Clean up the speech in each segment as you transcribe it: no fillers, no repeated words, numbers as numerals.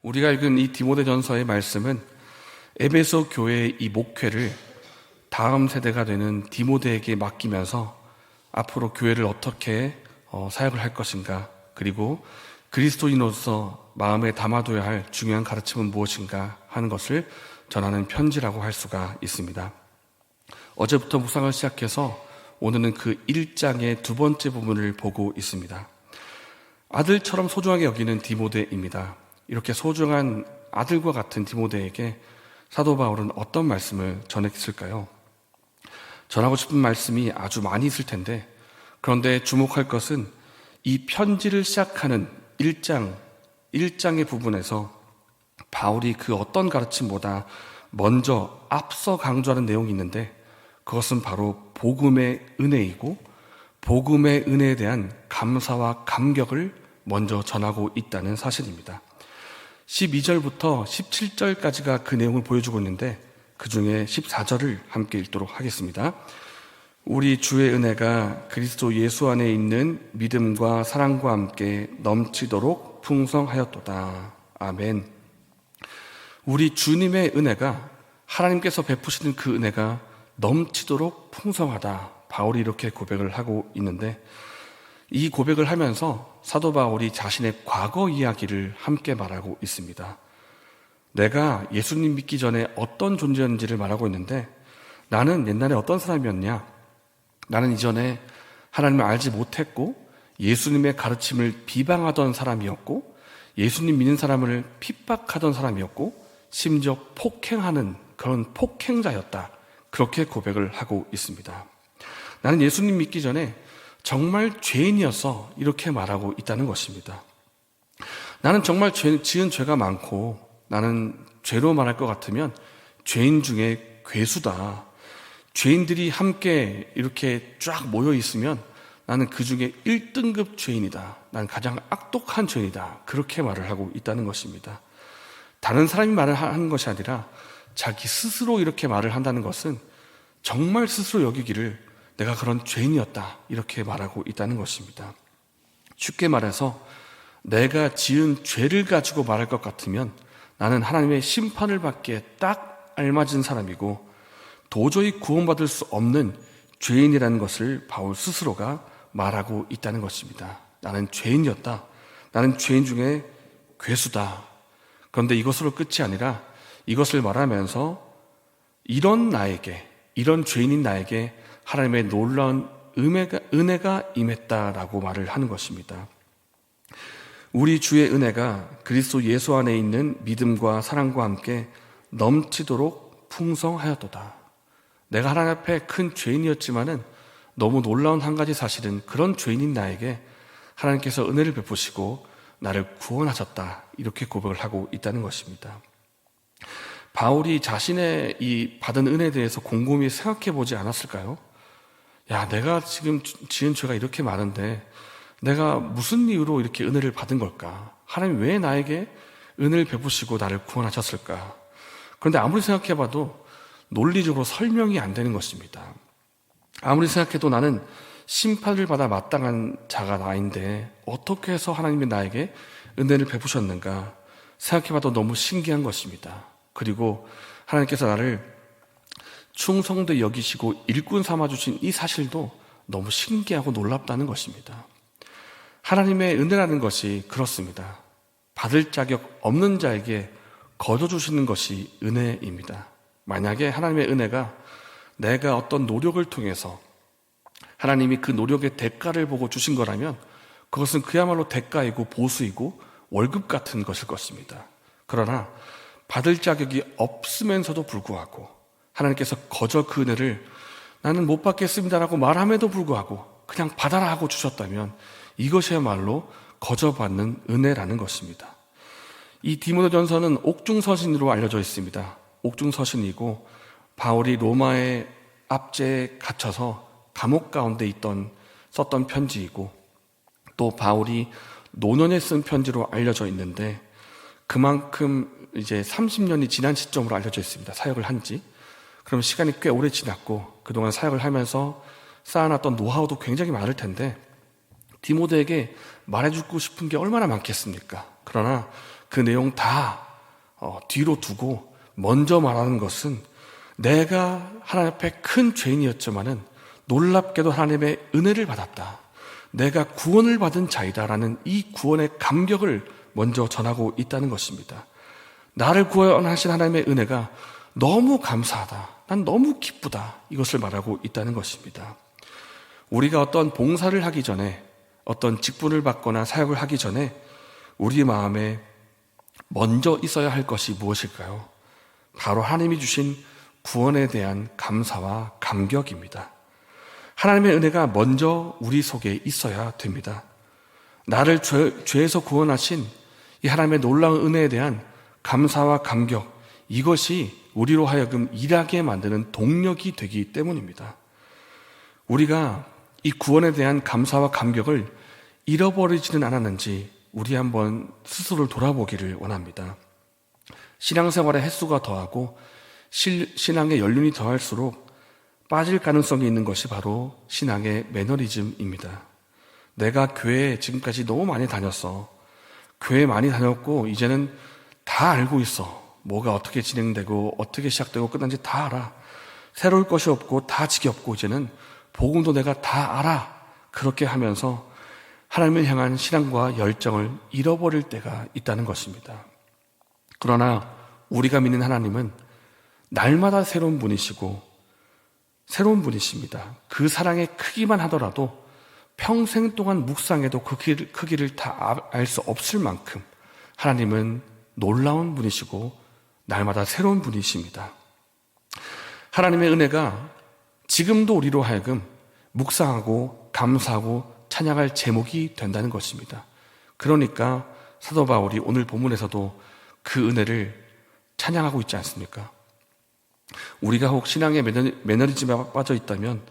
우리가 읽은 이 디모데전서의 말씀은 에베소 교회의 이 목회를 다음 세대가 되는 디모데에게 맡기면서 앞으로 교회를 어떻게 사역을 할 것인가, 그리고 그리스도인으로서 마음에 담아둬야 할 중요한 가르침은 무엇인가 하는 것을 전하는 편지라고 할 수가 있습니다. 어제부터 묵상을 시작해서 오늘은 그 1장의 두 번째 부분을 보고 있습니다. 아들처럼 소중하게 여기는 디모데입니다. 이렇게 소중한 아들과 같은 디모데에게 사도 바울은 어떤 말씀을 전했을까요? 전하고 싶은 말씀이 아주 많이 있을 텐데, 그런데 주목할 것은 이 편지를 시작하는 1장의 부분에서 바울이 그 어떤 가르침보다 먼저 앞서 강조하는 내용이 있는데, 그것은 바로 복음의 은혜이고 복음의 은혜에 대한 감사와 감격을 먼저 전하고 있다는 사실입니다. 12절부터 17절까지가 그 내용을 보여주고 있는데, 그 중에 14절을 함께 읽도록 하겠습니다. 우리 주의 은혜가 그리스도 예수 안에 있는 믿음과 사랑과 함께 넘치도록 풍성하였도다. 아멘. 우리 주님의 은혜가, 하나님께서 베푸시는 그 은혜가 넘치도록 풍성하다. 바울이 이렇게 고백을 하고 있는데, 이 고백을 하면서 사도 바울이 자신의 과거 이야기를 함께 말하고 있습니다. 내가 예수님 믿기 전에 어떤 존재였는지를 말하고 있는데, 나는 옛날에 어떤 사람이었냐? 나는 이전에 하나님을 알지 못했고 예수님의 가르침을 비방하던 사람이었고, 예수님 믿는 사람을 핍박하던 사람이었고, 심지어 폭행하는 그런 폭행자였다. 그렇게 고백을 하고 있습니다. 나는 예수님 믿기 전에 정말 죄인이어서 이렇게 말하고 있다는 것입니다. 나는 정말 지은 죄가 많고, 나는 죄로 말할 것 같으면 죄인 중에 괴수다. 죄인들이 함께 이렇게 쫙 모여 있으면 나는 그 중에 1등급 죄인이다. 나는 가장 악독한 죄인이다. 그렇게 말을 하고 있다는 것입니다. 다른 사람이 말을 하는 것이 아니라 자기 스스로 이렇게 말을 한다는 것은 정말 스스로 여기기를 내가 그런 죄인이었다. 이렇게 말하고 있다는 것입니다. 쉽게 말해서 내가 지은 죄를 가지고 말할 것 같으면 나는 하나님의 심판을 받기에 딱 알맞은 사람이고 도저히 구원받을 수 없는 죄인이라는 것을 바울 스스로가 말하고 있다는 것입니다. 나는 죄인이었다. 나는 죄인 중에 괴수다. 그런데 이것으로 끝이 아니라 이것을 말하면서 이런 죄인인 나에게 하나님의 놀라운 은혜가 임했다라고 말을 하는 것입니다. 우리 주의 은혜가 그리스도 예수 안에 있는 믿음과 사랑과 함께 넘치도록 풍성하였도다. 내가 하나님 앞에 큰 죄인이었지만은 너무 놀라운 한 가지 사실은, 그런 죄인인 나에게 하나님께서 은혜를 베푸시고 나를 구원하셨다. 이렇게 고백을 하고 있다는 것입니다. 바울이 자신의 이 받은 은혜에 대해서 곰곰이 생각해 보지 않았을까요? 야, 내가 지금 지은 죄가 이렇게 많은데 내가 무슨 이유로 이렇게 은혜를 받은 걸까? 하나님 왜 나에게 은혜를 베푸시고 나를 구원하셨을까? 그런데 아무리 생각해 봐도 논리적으로 설명이 안 되는 것입니다. 아무리 생각해도 나는 심판을 받아 마땅한 자가 나인데 어떻게 해서 하나님이 나에게 은혜를 베푸셨는가? 생각해 봐도 너무 신기한 것입니다. 그리고 하나님께서 나를 충성되 여기시고 일꾼 삼아주신 이 사실도 너무 신기하고 놀랍다는 것입니다. 하나님의 은혜라는 것이 그렇습니다. 받을 자격 없는 자에게 거둬주시는 것이 은혜입니다. 만약에 하나님의 은혜가 내가 어떤 노력을 통해서 하나님이 그 노력의 대가를 보고 주신 거라면 그것은 그야말로 대가이고 보수이고 월급 같은 것일 것입니다. 그러나 받을 자격이 없으면서도 불구하고 하나님께서 거저 그 은혜를 나는 못 받겠습니다라고 말함에도 불구하고 그냥 받아라 하고 주셨다면 이것이야말로 거저 받는 은혜라는 것입니다. 이 디모데전서는 옥중서신으로 알려져 있습니다. 옥중서신이고 바울이 로마의 압제에 갇혀서 감옥 가운데 썼던 편지이고, 또 바울이 노년에 쓴 편지로 알려져 있는데, 그만큼 이제 30년이 지난 시점으로 알려져 있습니다. 사역을 한지. 그럼 시간이 꽤 오래 지났고 그동안 사역을 하면서 쌓아놨던 노하우도 굉장히 많을 텐데 디모데에게 말해주고 싶은 게 얼마나 많겠습니까? 그러나 그 내용 다 뒤로 두고 먼저 말하는 것은 내가 하나님 앞에 큰 죄인이었지만은 놀랍게도 하나님의 은혜를 받았다. 내가 구원을 받은 자이다라는 이 구원의 감격을 먼저 전하고 있다는 것입니다. 나를 구원하신 하나님의 은혜가 너무 감사하다. 난 너무 기쁘다. 이것을 말하고 있다는 것입니다. 우리가 어떤 봉사를 하기 전에, 어떤 직분을 받거나 사역을 하기 전에 우리 마음에 먼저 있어야 할 것이 무엇일까요? 바로 하나님이 주신 구원에 대한 감사와 감격입니다. 하나님의 은혜가 먼저 우리 속에 있어야 됩니다. 나를 죄에서 구원하신 이 하나님의 놀라운 은혜에 대한 감사와 감격, 이것이 우리로 하여금 일하게 만드는 동력이 되기 때문입니다. 우리가 이 구원에 대한 감사와 감격을 잃어버리지는 않았는지 우리 한번 스스로를 돌아보기를 원합니다. 신앙생활의 횟수가 더하고 신앙의 연륜이 더할수록 빠질 가능성이 있는 것이 바로 신앙의 매너리즘입니다. 내가 교회에 지금까지 너무 많이 다녔어. 교회 많이 다녔고 이제는 다 알고 있어. 뭐가 어떻게 진행되고 어떻게 시작되고 끝난지 다 알아. 새로울 것이 없고 다 지겹고 이제는 복음도 내가 다 알아. 그렇게 하면서 하나님을 향한 신앙과 열정을 잃어버릴 때가 있다는 것입니다. 그러나 우리가 믿는 하나님은 날마다 새로운 분이시고 새로운 분이십니다. 그 사랑의 크기만 하더라도 평생 동안 묵상해도 그 크기를 다 알 수 없을 만큼 하나님은 놀라운 분이시고 날마다 새로운 분이십니다. 하나님의 은혜가 지금도 우리로 하여금 묵상하고 감사하고 찬양할 제목이 된다는 것입니다. 그러니까 사도 바울이 오늘 본문에서도 그 은혜를 찬양하고 있지 않습니까? 우리가 혹 신앙의 매너리즘에 빠져 있다면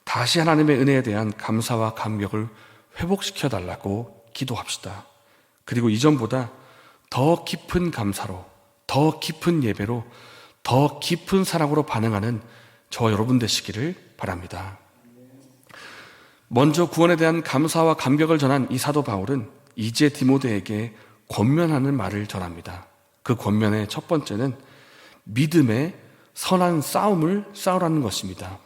다시 하나님의 은혜에 대한 감사와 감격을 회복시켜 달라고 기도합시다. 그리고 이전보다 더 깊은 감사로, 더 깊은 예배로, 더 깊은 사랑으로 반응하는 저와 여러분 되시기를 바랍니다. 먼저 구원에 대한 감사와 감격을 전한 이 사도 바울은 이제 디모데에게 권면하는 말을 전합니다. 그 권면의 첫 번째는 믿음의 선한 싸움을 싸우라는 것입니다.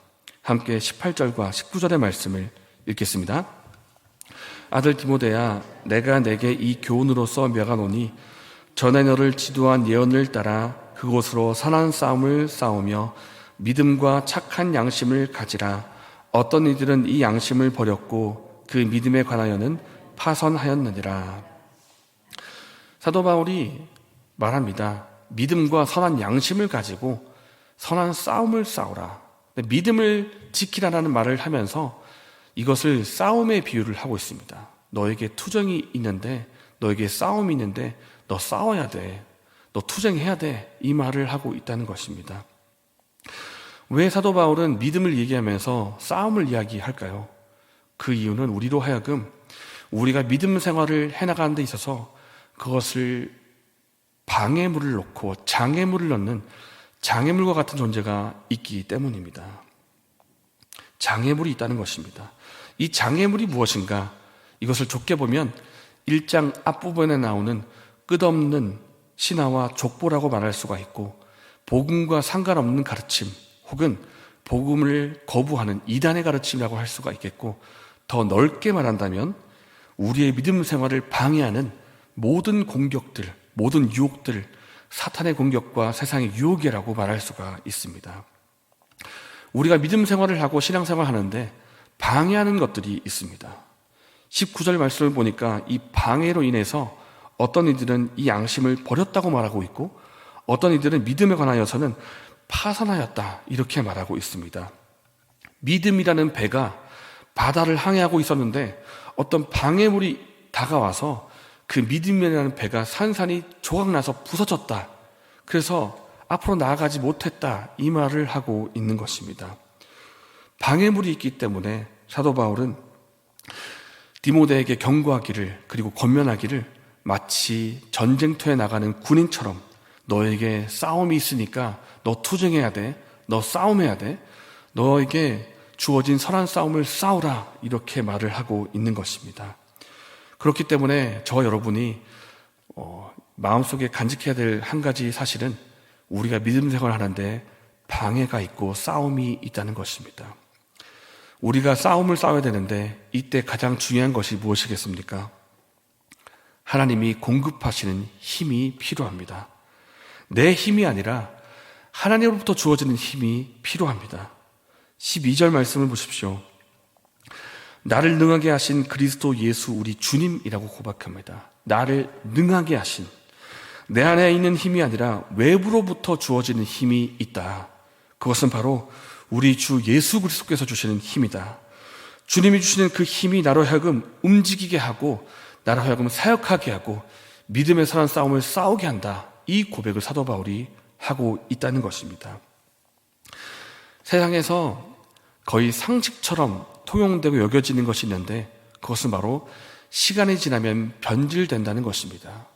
함께 18절과 19절의 말씀을 읽겠습니다. 아들 디모데야, 내가 내게 이 교훈으로서 명하노니 전에 너를 지도한 예언을 따라 그곳으로 선한 싸움을 싸우며 믿음과 착한 양심을 가지라. 어떤 이들은 이 양심을 버렸고 그 믿음에 관하여는 파선하였느니라. 사도 바울이 말합니다. 믿음과 선한 양심을 가지고 선한 싸움을 싸우라. 믿음을 지키라라는 말을 하면서 이것을 싸움의 비유를 하고 있습니다. 너에게 투정이 있는데, 너에게 싸움이 있는데 너 싸워야 돼. 너 투쟁해야 돼. 이 말을 하고 있다는 것입니다. 왜 사도 바울은 믿음을 얘기하면서 싸움을 이야기할까요? 그 이유는 우리로 하여금 우리가 믿음 생활을 해나가는 데 있어서 그것을 방해물을 놓고 장애물을 넣는 장애물과 같은 존재가 있기 때문입니다. 장애물이 있다는 것입니다. 이 장애물이 무엇인가? 이것을 좁게 보면 1장 앞부분에 나오는 끝없는 신화와 족보라고 말할 수가 있고, 복음과 상관없는 가르침 혹은 복음을 거부하는 이단의 가르침이라고 할 수가 있겠고, 더 넓게 말한다면 우리의 믿음 생활을 방해하는 모든 공격들, 모든 유혹들, 사탄의 공격과 세상의 유혹이라고 말할 수가 있습니다. 우리가 믿음 생활을 하고 신앙 생활을 하는데 방해하는 것들이 있습니다. 19절 말씀을 보니까 이 방해로 인해서 어떤 이들은 이 양심을 버렸다고 말하고 있고, 어떤 이들은 믿음에 관하여서는 파산하였다 이렇게 말하고 있습니다. 믿음이라는 배가 바다를 항해하고 있었는데 어떤 방해물이 다가와서 그 믿음이라는 배가 산산이 조각나서 부서졌다. 그래서 앞으로 나아가지 못했다. 이 말을 하고 있는 것입니다. 방해물이 있기 때문에 사도 바울은 디모데에게 경고하기를, 그리고 권면하기를 마치 전쟁터에 나가는 군인처럼 너에게 싸움이 있으니까 너 투쟁해야 돼. 너 싸움해야 돼. 너에게 주어진 선한 싸움을 싸우라. 이렇게 말을 하고 있는 것입니다. 그렇기 때문에 저와 여러분이 마음속에 간직해야 될 한 가지 사실은 우리가 믿음 생활을 하는데 방해가 있고 싸움이 있다는 것입니다. 우리가 싸움을 싸워야 되는데 이때 가장 중요한 것이 무엇이겠습니까? 하나님이 공급하시는 힘이 필요합니다. 내 힘이 아니라 하나님으로부터 주어지는 힘이 필요합니다. 12절 말씀을 보십시오. 나를 능하게 하신 그리스도 예수 우리 주님이라고 고백합니다. 나를 능하게 하신, 내 안에 있는 힘이 아니라 외부로부터 주어지는 힘이 있다. 그것은 바로 우리 주 예수 그리스도께서 주시는 힘이다. 주님이 주시는 그 힘이 나로 하여금 움직이게 하고 나로 하여금 사역하게 하고 믿음의 선한 싸움을 싸우게 한다. 이 고백을 사도 바울이 하고 있다는 것입니다. 세상에서 거의 상식처럼 통용되고 여겨지는 것이 있는데 그것은 바로 시간이 지나면 변질된다는 것입니다.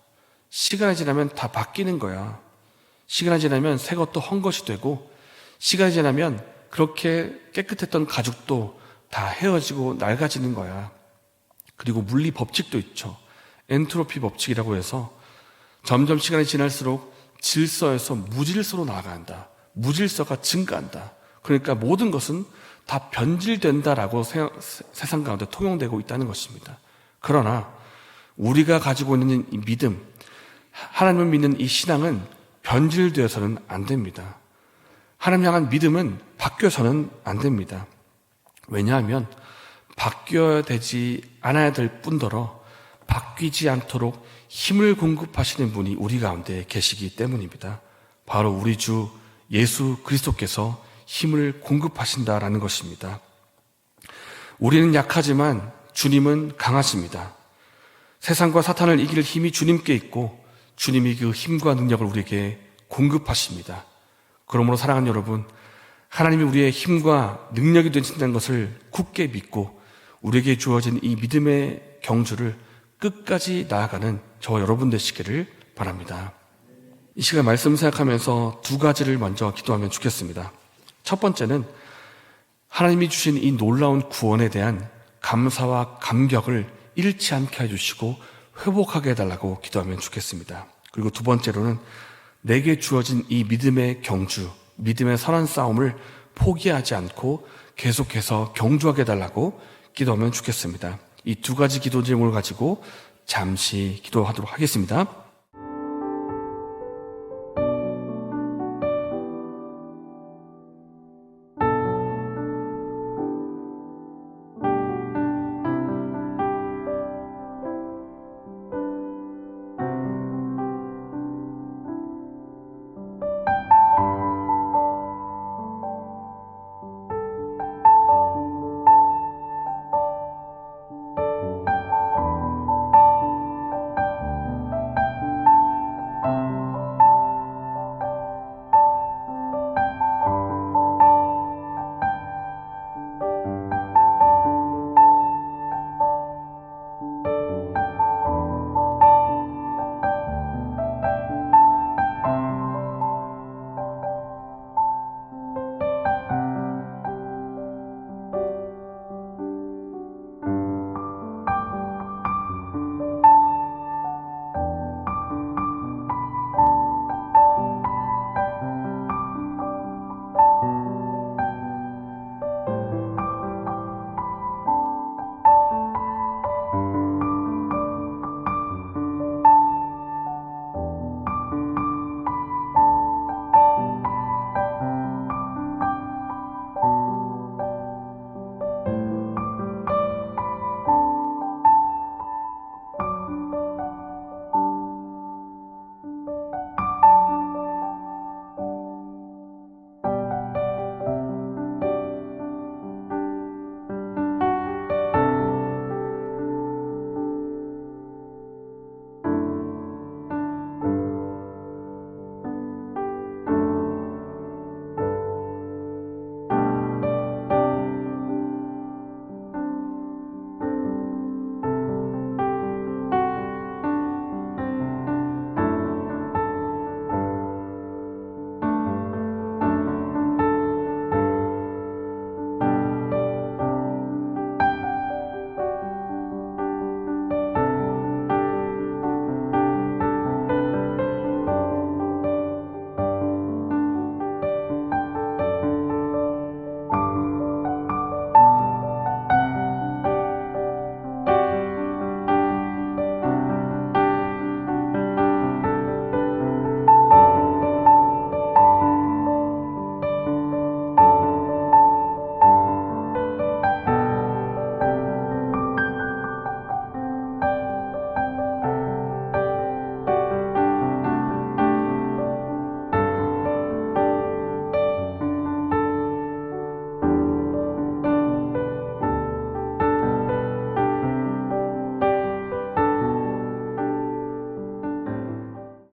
시간이 지나면 다 바뀌는 거야. 시간이 지나면 새 것도 헌 것이 되고 시간이 지나면 그렇게 깨끗했던 가죽도 다 헤어지고 낡아지는 거야. 그리고 물리 법칙도 있죠. 엔트로피 법칙이라고 해서 점점 시간이 지날수록 질서에서 무질서로 나아간다. 무질서가 증가한다. 그러니까 모든 것은 다 변질된다라고 세상 가운데 통용되고 있다는 것입니다. 그러나 우리가 가지고 있는 이 믿음, 하나님을 믿는 이 신앙은 변질되어서는 안 됩니다. 하나님 향한 믿음은 바뀌어서는 안 됩니다. 왜냐하면 바뀌어야 되지 않아야 될 뿐더러 바뀌지 않도록 힘을 공급하시는 분이 우리 가운데 계시기 때문입니다. 바로 우리 주 예수 그리스도께서 힘을 공급하신다라는 것입니다. 우리는 약하지만 주님은 강하십니다. 세상과 사탄을 이길 힘이 주님께 있고 주님이 그 힘과 능력을 우리에게 공급하십니다. 그러므로 사랑하는 여러분, 하나님이 우리의 힘과 능력이 되신다는 것을 굳게 믿고 우리에게 주어진 이 믿음의 경주를 끝까지 나아가는 저와 여러분 되시기를 바랍니다. 이 시간 말씀 생각하면서 두 가지를 먼저 기도하면 좋겠습니다. 첫 번째는 하나님이 주신 이 놀라운 구원에 대한 감사와 감격을 잃지 않게 해주시고 회복하게 해달라고 기도하면 좋겠습니다. 그리고 두 번째로는 내게 주어진 이 믿음의 경주, 믿음의 선한 싸움을 포기하지 않고 계속해서 경주하게 해달라고 기도하면 좋겠습니다. 이 두 가지 기도 제목을 가지고 잠시 기도하도록 하겠습니다.